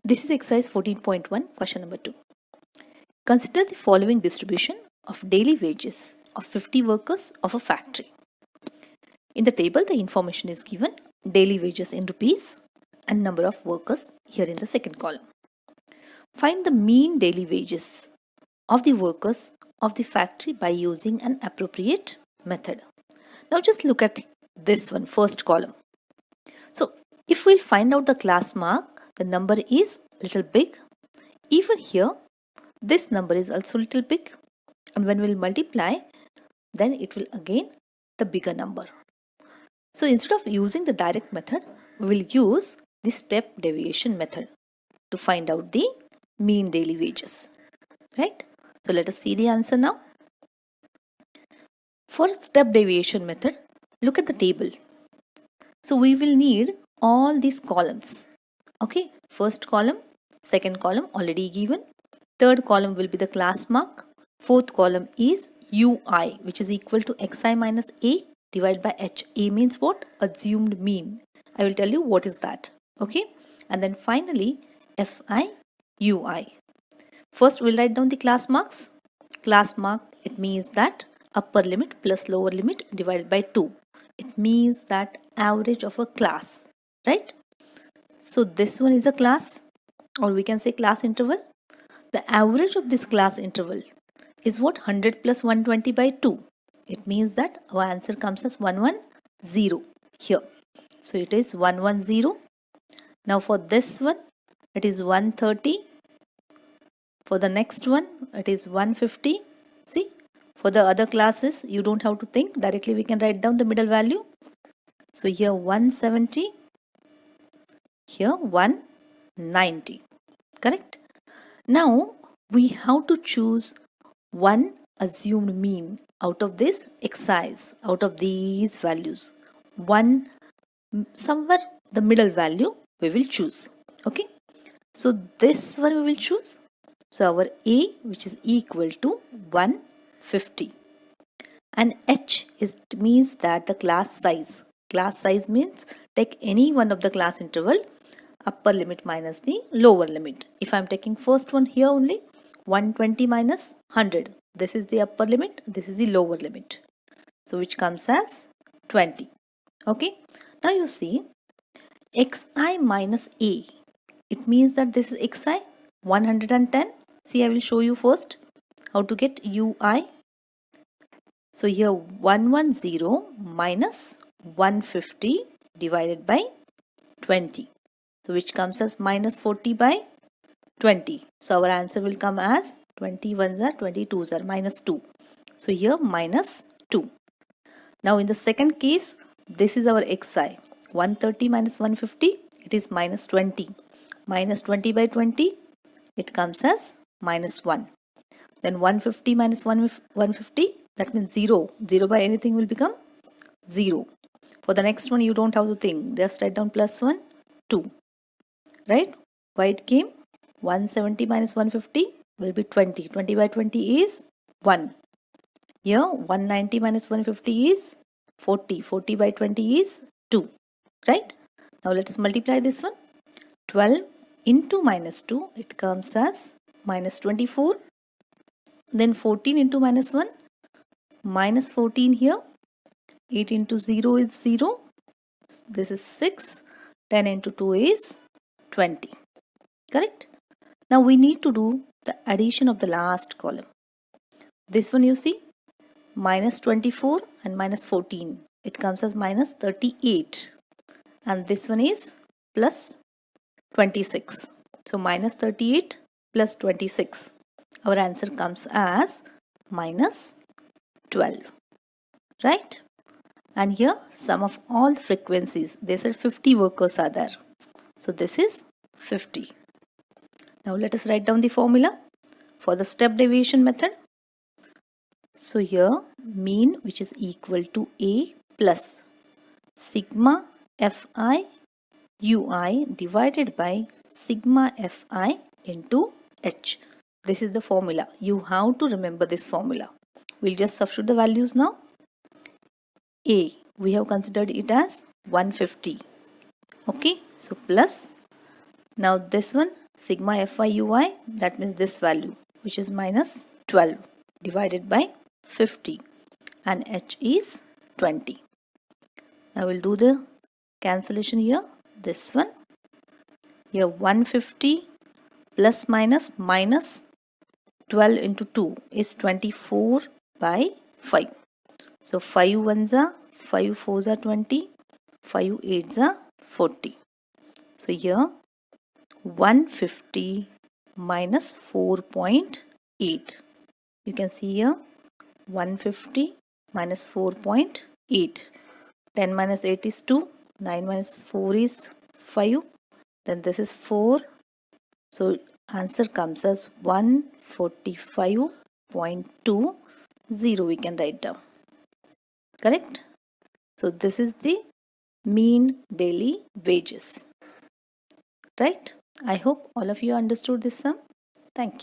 This is exercise 14.1, question number 2. Consider the following distribution of daily wages of 50 workers of a factory. In the table, the information is given daily wages in rupees and number of workers here in the second column. Find the mean daily wages of the workers of the factory by using an appropriate method. Now just look at this one, first column. So if we'll find out the class mark, the number is little big. Even here, this number is also little big. And when we'll multiply, then it will again the bigger number. So instead of using the direct method, we will use the step deviation method to find out the mean daily wages. Right? So let us see the answer now. For step deviation method, look at the table. So we will need all these columns. Okay, first column, second column already given. Third column will be the class mark. Fourth column is UI, which is equal to xi minus a divided by h. A means what? Assumed mean. I will tell you what is that. Okay, and then finally fi ui. First we'll write down the class marks. Class mark, it means that upper limit plus lower limit divided by 2. It means that average of a class, right? So this one is a class, or we can say class interval. The average of this class interval is what? 100 plus 120 by 2. It means that our answer comes as 110 here. So it is 110. Now for this one, it is 130. For the next one, it is 150. See, for the other classes, you don't have to think. Directly we can write down the middle value. So here 170. Here 190. Correct? Now we have to choose one assumed mean out of this exercise, out of these values. One, somewhere the middle value we will choose. Okay? So this one we will choose. So our A, which is equal to 150. And H means that the class size. Class size means take any one of the class interval, upper limit minus the lower limit. If I am taking first one here only, 120 minus 100. This is the upper limit, this is the lower limit. So which comes as 20. Okay. Now you see xi minus a. It means that this is xi 110. See, I will show you first how to get ui. So here 110 minus 150 divided by 20. So which comes as minus 40 by 20. So our answer will come as 21s are 22s are minus 2. So here minus 2. Now in the second case, this is our xi. 130 minus 150, it is minus 20. Minus 20 by 20, it comes as minus 1. Then 150 minus 150, that means 0. 0 by anything will become 0. For the next one, you don't have to think. Just write down plus 1, 2. Right? Why it came? 170 minus 150 will be 20. 20 by 20 is 1. Here 190 minus 150 is 40. 40 by 20 is 2. Right? Now let us multiply this one. 12 into minus 2, it comes as minus 24. Then 14 into minus 1, minus 14 here. 8 into 0 is 0. This is 6. 10 into 2 is 20. Correct? Now we need to do the addition of the last column. This one you see, minus 24 and minus 14. It comes as minus 38. And this one is plus 26. So minus 38 plus 26. Our answer comes as minus 12. Right? And here sum of all the frequencies. They said 50 workers are there. So this is 50. Now let us write down the formula for the step deviation method. So here mean, which is equal to A plus sigma fi ui divided by sigma fi into h. This is the formula. You have to remember this formula. We'll just substitute the values now. A, we have considered it as 150. Okay, so plus, now this one sigma FIUI, that means this value, which is minus 12 divided by 50, and H is 20. Now we'll do the cancellation here. This one here, 150 plus minus 12 into 2 is 24 by 5. So 5 ones are 5 fours are 20, 5 eights are 40. So here 150 minus 4.8. You can see here 150 minus 4.8. 10 minus 8 is 2. 9 minus 4 is 5. Then this is 4. So answer comes as 145.20 we can write down. Correct? So this is the mean daily wages. Right? I hope all of you understood this sum. Thank you.